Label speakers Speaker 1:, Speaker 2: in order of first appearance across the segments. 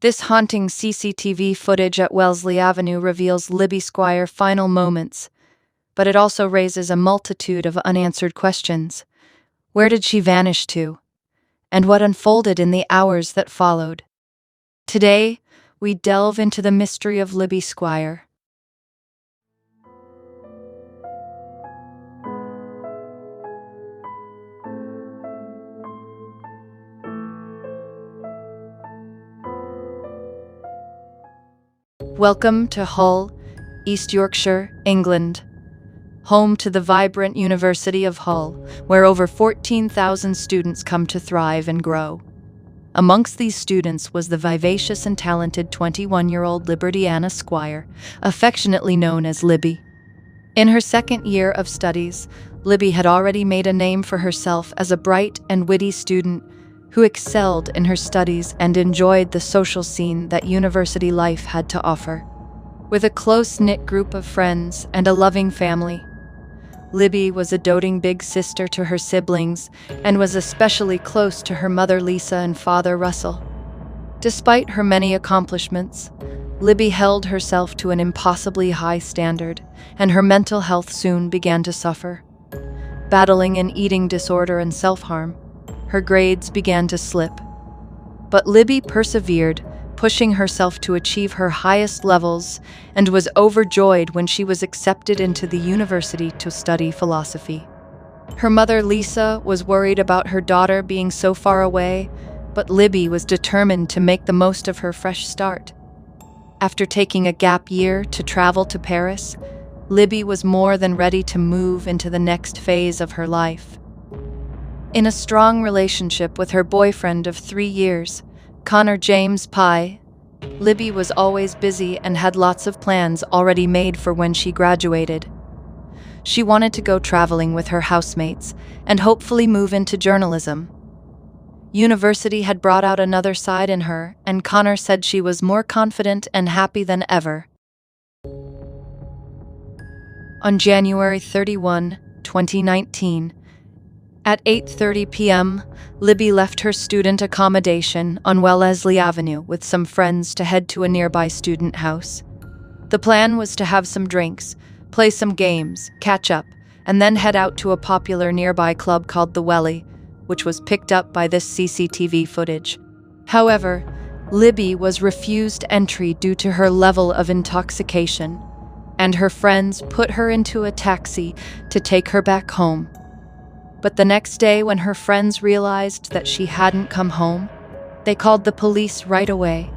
Speaker 1: This haunting CCTV footage at Wellesley Avenue reveals Libby Squire's final moments, but it also raises a multitude of unanswered questions. Where did she vanish to? And what unfolded in the hours that followed? Today, we delve into the mystery of Libby Squire. Welcome to Hull, East Yorkshire, England, home to the vibrant University of Hull, where over 14,000 students come to thrive and grow. Amongst these students was the vivacious and talented 21-year-old Libby Squire, affectionately known as Libby. In her second year of studies, Libby had already made a name for herself as a bright and witty student who excelled in her studies and enjoyed the social scene that university life had to offer. With a close-knit group of friends and a loving family, Libby was a doting big sister to her siblings and was especially close to her mother Lisa and father Russell. Despite her many accomplishments, Libby held herself to an impossibly high standard, and her mental health soon began to suffer. Battling an eating disorder and self-harm, her grades began to slip. But Libby persevered, pushing herself to achieve her highest levels, and was overjoyed when she was accepted into the university to study philosophy. Her mother Lisa was worried about her daughter being so far away, but Libby was determined to make the most of her fresh start. After taking a gap year to travel to Paris, Libby was more than ready to move into the next phase of her life. In a strong relationship with her boyfriend of 3 years, Connor James Pye, Libby was always busy and had lots of plans already made for when she graduated. She wanted to go traveling with her housemates and hopefully move into journalism. University had brought out another side in her, and Connor said she was more confident and happy than ever. On January 31, 2019, at 8:30 p.m., Libby left her student accommodation on Wellesley Avenue with some friends to head to a nearby student house. The plan was to have some drinks, play some games, catch up, and then head out to a popular nearby club called the Welly, which was picked up by this CCTV footage. However, Libby was refused entry due to her level of intoxication, and her friends put her into a taxi to take her back home. But the next day, when her friends realized that she hadn't come home, they called the police right away.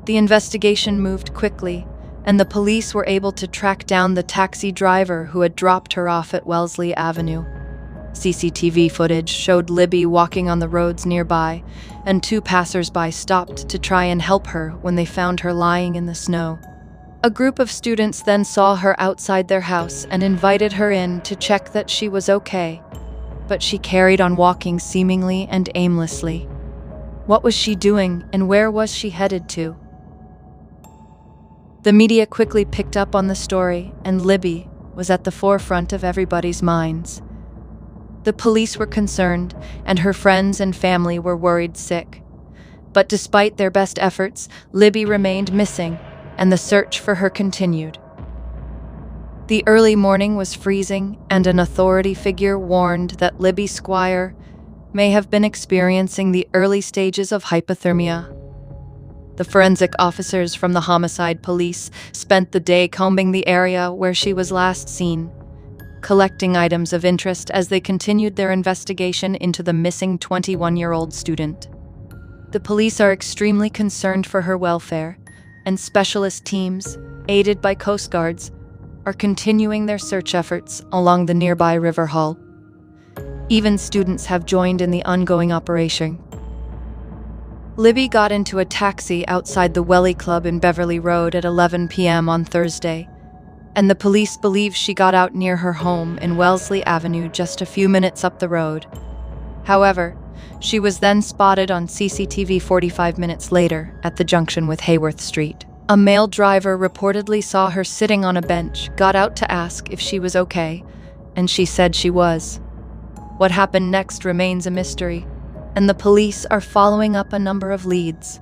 Speaker 1: The investigation moved quickly, and the police were able to track down the taxi driver who had dropped her off at Wellesley Avenue. CCTV footage showed Libby walking on the roads nearby, and 2 passers-by stopped to try and help her when they found her lying in the snow. A group of students then saw her outside their house and invited her in to check that she was okay, but she carried on walking seemingly and aimlessly. What was she doing, and where was she headed to? The media quickly picked up on the story, and Libby was at the forefront of everybody's minds. The police were concerned, and her friends and family were worried sick. But despite their best efforts, Libby remained missing, and the search for her continued. The early morning was freezing, and an authority figure warned that Libby Squire may have been experiencing the early stages of hypothermia. The forensic officers from the homicide police spent the day combing the area where she was last seen, collecting items of interest as they continued their investigation into the missing 21-year-old student. The police are extremely concerned for her welfare, and specialist teams, aided by Coast Guards, are continuing their search efforts along the nearby River Hull. Even students have joined in the ongoing operation. Libby got into a taxi outside the Welly Club in Beverly Road at 11 p.m. on Thursday, and the police believe she got out near her home in Wellesley Avenue just a few minutes up the road. However, she was then spotted on CCTV 45 minutes later at the junction with Hayworth Street. A male driver reportedly saw her sitting on a bench, got out to ask if she was okay, and she said she was. What happened next remains a mystery, and the police are following up a number of leads.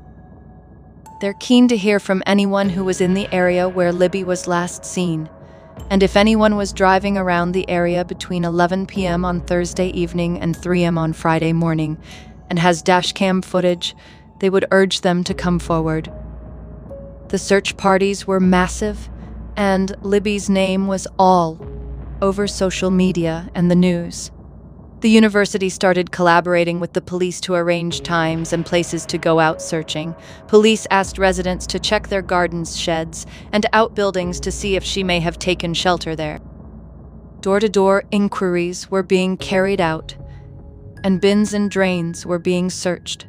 Speaker 1: They're keen to hear from anyone who was in the area where Libby was last seen, and if anyone was driving around the area between 11 p.m. on Thursday evening and 3 a.m. on Friday morning and has dashcam footage, they would urge them to come forward. The search parties were massive, and Libby's name was all over social media and the news. The university started collaborating with the police to arrange times and places to go out searching. Police asked residents to check their gardens, sheds, and outbuildings to see if she may have taken shelter there. Door-to-door inquiries were being carried out, and bins and drains were being searched.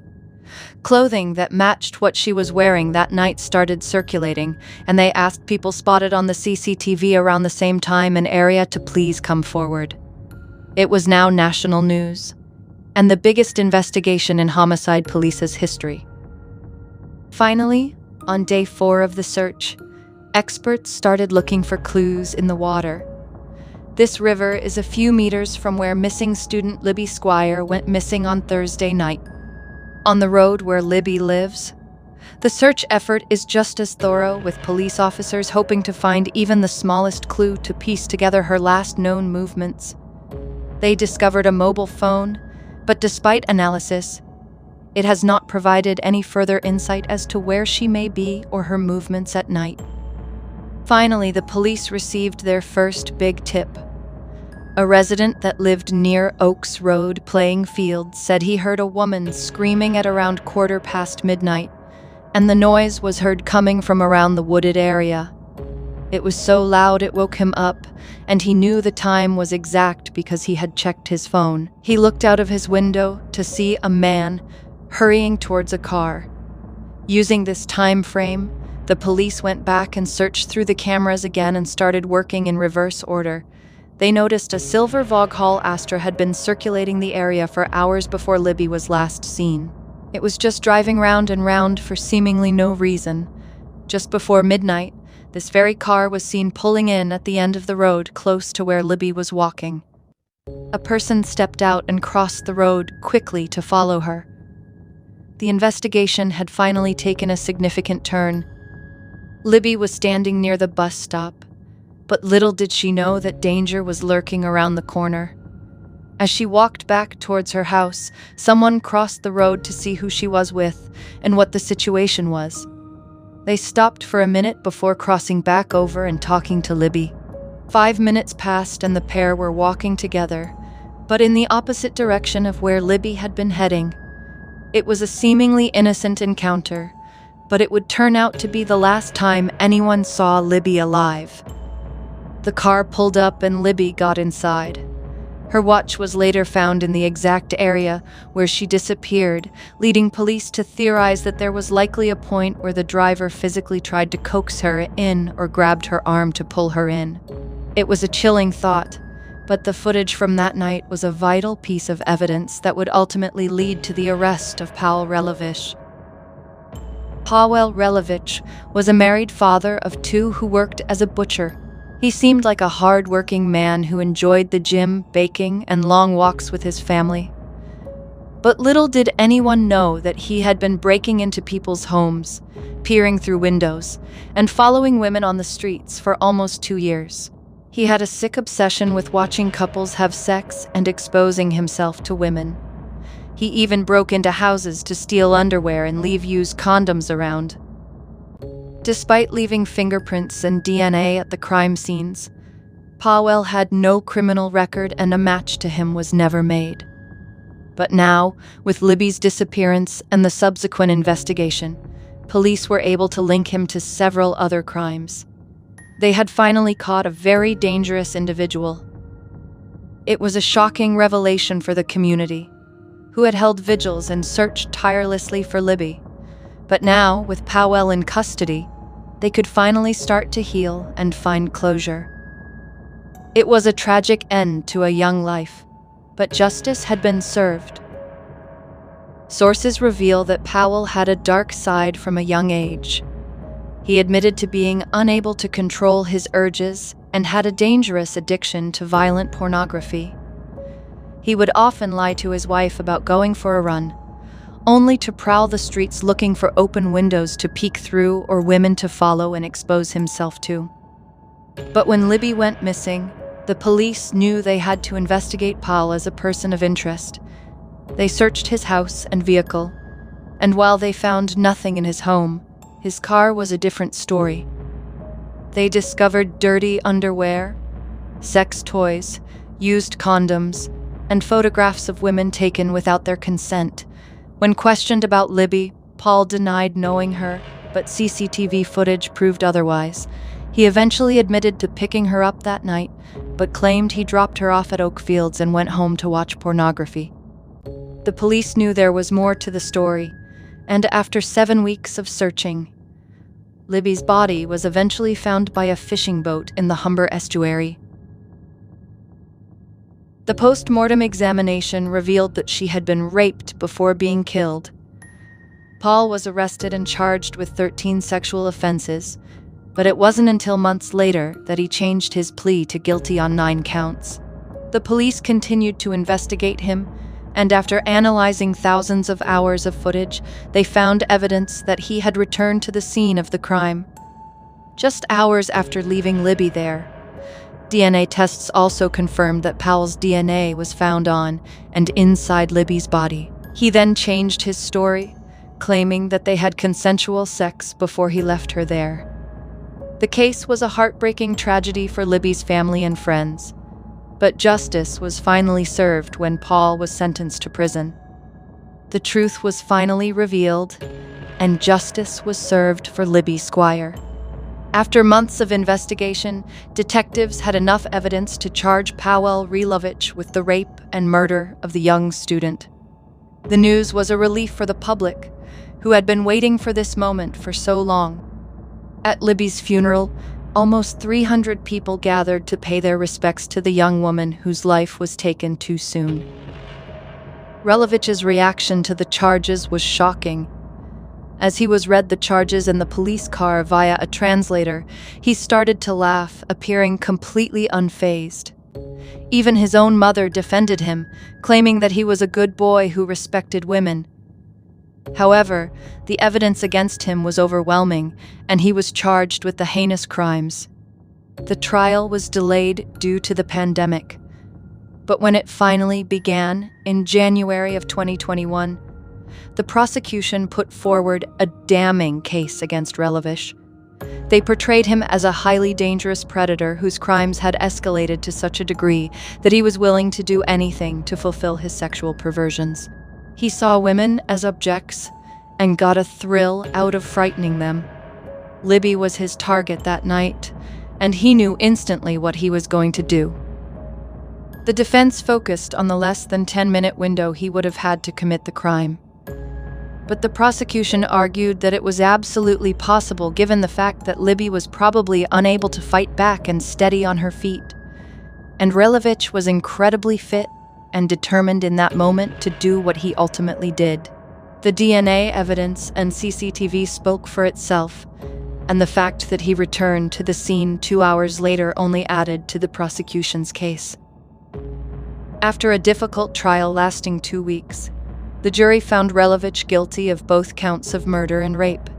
Speaker 1: Clothing that matched what she was wearing that night started circulating, and they asked people spotted on the CCTV around the same time and area to please come forward. It was now national news, and the biggest investigation in homicide police's history. Finally, on day 4 of the search, experts started looking for clues in the water. This river is a few meters from where missing student Libby Squire went missing on Thursday night. On the road where Libby lives, the search effort is just as thorough, with police officers hoping to find even the smallest clue to piece together her last known movements. They discovered a mobile phone, but despite analysis, it has not provided any further insight as to where she may be or her movements at night. Finally, the police received their first big tip. A resident that lived near Oaks Road playing fields said he heard a woman screaming at around midnight, and the noise was heard coming from around the wooded area. It was so loud it woke him up, and he knew the time was exact because he had checked his phone. He looked out of his window to see a man hurrying towards a car. Using this time frame, the police went back and searched through the cameras again and started working in reverse order. They noticed a silver Vauxhall Astra had been circulating the area for hours before Libby was last seen. It was just driving round and round for seemingly no reason. Just before midnight, this very car was seen pulling in at the end of the road close to where Libby was walking. A person stepped out and crossed the road quickly to follow her. The investigation had finally taken a significant turn. Libby was standing near the bus stop, but little did she know that danger was lurking around the corner. As she walked back towards her house, someone crossed the road to see who she was with and what the situation was. They stopped for a minute before crossing back over and talking to Libby. 5 minutes passed and the pair were walking together, but in the opposite direction of where Libby had been heading. It was a seemingly innocent encounter, but it would turn out to be the last time anyone saw Libby alive. The car pulled up and Libby got inside. Her watch was later found in the exact area where she disappeared, leading police to theorize that there was likely a point where the driver physically tried to coax her in or grabbed her arm to pull her in. It was a chilling thought, but the footage from that night was a vital piece of evidence that would ultimately lead to the arrest of Pawel Relowicz. Pawel Relowicz was a married father of 2 who worked as a butcher. He seemed like a hard-working man who enjoyed the gym, baking, and long walks with his family. But little did anyone know that he had been breaking into people's homes, peering through windows, and following women on the streets for almost 2 years. He had a sick obsession with watching couples have sex and exposing himself to women. He even broke into houses to steal underwear and leave used condoms around. Despite leaving fingerprints and DNA at the crime scenes, Pawel had no criminal record and a match to him was never made. But now, with Libby's disappearance and the subsequent investigation, police were able to link him to several other crimes. They had finally caught a very dangerous individual. It was a shocking revelation for the community, who had held vigils and searched tirelessly for Libby. But now, with Pawel in custody, they could finally start to heal and find closure. It was a tragic end to a young life, but justice had been served. Sources reveal that Pawel had a dark side from a young age. He admitted to being unable to control his urges and had a dangerous addiction to violent pornography. He would often lie to his wife about going for a run, only to prowl the streets looking for open windows to peek through or women to follow and expose himself to. But when Libby went missing, the police knew they had to investigate Pawel as a person of interest. They searched his house and vehicle, and while they found nothing in his home, his car was a different story. They discovered dirty underwear, sex toys, used condoms, and photographs of women taken without their consent. When questioned about Libby, Pawel denied knowing her, but CCTV footage proved otherwise. He eventually admitted to picking her up that night, but claimed he dropped her off at Oakfields and went home to watch pornography. The police knew there was more to the story, and after 7 weeks of searching, Libby's body was eventually found by a fishing boat in the Humber Estuary. The post-mortem examination revealed that she had been raped before being killed. Pawel was arrested and charged with 13 sexual offenses, but it wasn't until months later that he changed his plea to guilty on 9 counts. The police continued to investigate him, and after analyzing thousands of hours of footage, they found evidence that he had returned to the scene of the crime. Just hours after leaving Libby there, DNA tests also confirmed that Pawel's DNA was found on and inside Libby's body. He then changed his story, claiming that they had consensual sex before he left her there. The case was a heartbreaking tragedy for Libby's family and friends, but justice was finally served when Pawel was sentenced to prison. The truth was finally revealed, and justice was served for Libby Squire. After months of investigation, detectives had enough evidence to charge Pawel Relowicz with the rape and murder of the young student. The news was a relief for the public, who had been waiting for this moment for so long. At Libby's funeral, almost 300 people gathered to pay their respects to the young woman whose life was taken too soon. Relowicz's reaction to the charges was shocking. As he was read the charges in the police car via a translator, he started to laugh, appearing completely unfazed. Even his own mother defended him, claiming that he was a good boy who respected women. However, the evidence against him was overwhelming, and he was charged with the heinous crimes. The trial was delayed due to the pandemic, but when it finally began in January of 2021, the prosecution put forward a damning case against Relowicz. They portrayed him as a highly dangerous predator whose crimes had escalated to such a degree that he was willing to do anything to fulfill his sexual perversions. He saw women as objects and got a thrill out of frightening them. Libby was his target that night, and he knew instantly what he was going to do. The defense focused on the less than 10-minute window he would have had to commit the crime. But the prosecution argued that it was absolutely possible given the fact that Libby was probably unable to fight back and steady on her feet. And Relowicz was incredibly fit and determined in that moment to do what he ultimately did. The DNA evidence and CCTV spoke for itself, and the fact that he returned to the scene 2 hours later only added to the prosecution's case. After a difficult trial lasting 2 weeks, the jury found Relowicz guilty of both counts of murder and rape.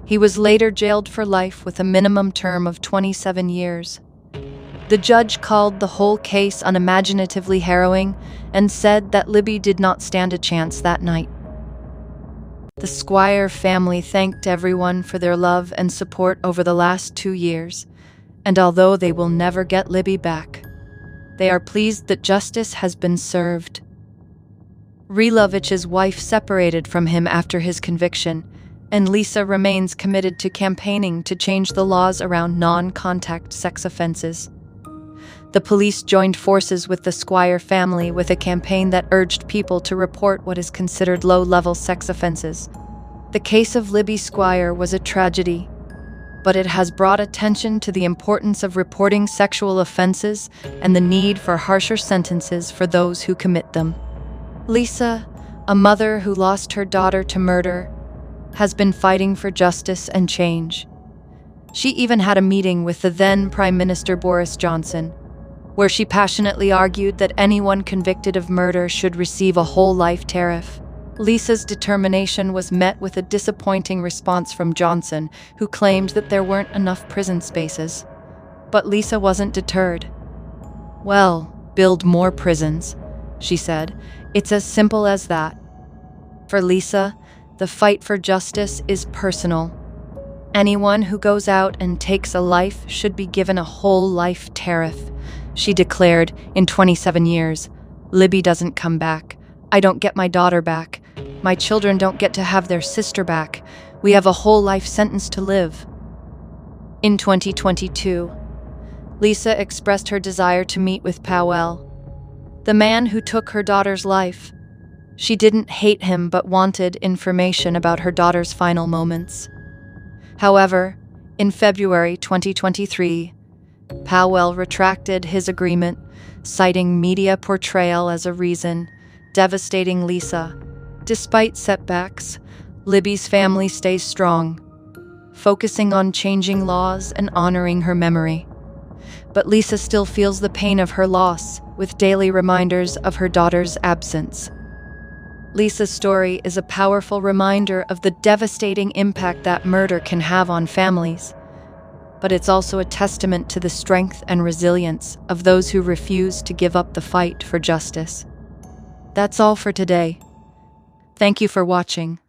Speaker 1: He was later jailed for life with a minimum term of 27 years. The judge called the whole case unimaginatively harrowing and said that Libby did not stand a chance that night. The Squire family thanked everyone for their love and support over the last 2 years, and although they will never get Libby back, they are pleased that justice has been served. Relowicz's wife separated from him after his conviction, and Lisa remains committed to campaigning to change the laws around non-contact sex offenses. The police joined forces with the Squire family with a campaign that urged people to report what is considered low-level sex offenses. The case of Libby Squire was a tragedy, but it has brought attention to the importance of reporting sexual offenses and the need for harsher sentences for those who commit them. Lisa, a mother who lost her daughter to murder, has been fighting for justice and change. She even had a meeting with the then Prime Minister Boris Johnson, where she passionately argued that anyone convicted of murder should receive a whole life tariff. Lisa's determination was met with a disappointing response from Johnson, who claimed that there weren't enough prison spaces. But Lisa wasn't deterred. "Well, build more prisons," she said. "It's as simple as that." For Lisa, the fight for justice is personal. Anyone who goes out and takes a life should be given a whole life tariff. She declared, "In 27 years, Libby doesn't come back. I don't get my daughter back. My children don't get to have their sister back. We have a whole life sentence to live." In 2022, Lisa expressed her desire to meet with Pawel, the man who took her daughter's life. She didn't hate him but wanted information about her daughter's final moments. However, in February 2023, Pawel retracted his agreement, citing media portrayal as a reason, devastating Lisa. Despite setbacks, Libby's family stays strong, focusing on changing laws and honoring her memory. But Lisa still feels the pain of her loss, with daily reminders of her daughter's absence. Lisa's story is a powerful reminder of the devastating impact that murder can have on families. But it's also a testament to the strength and resilience of those who refuse to give up the fight for justice. That's all for today. Thank you for watching.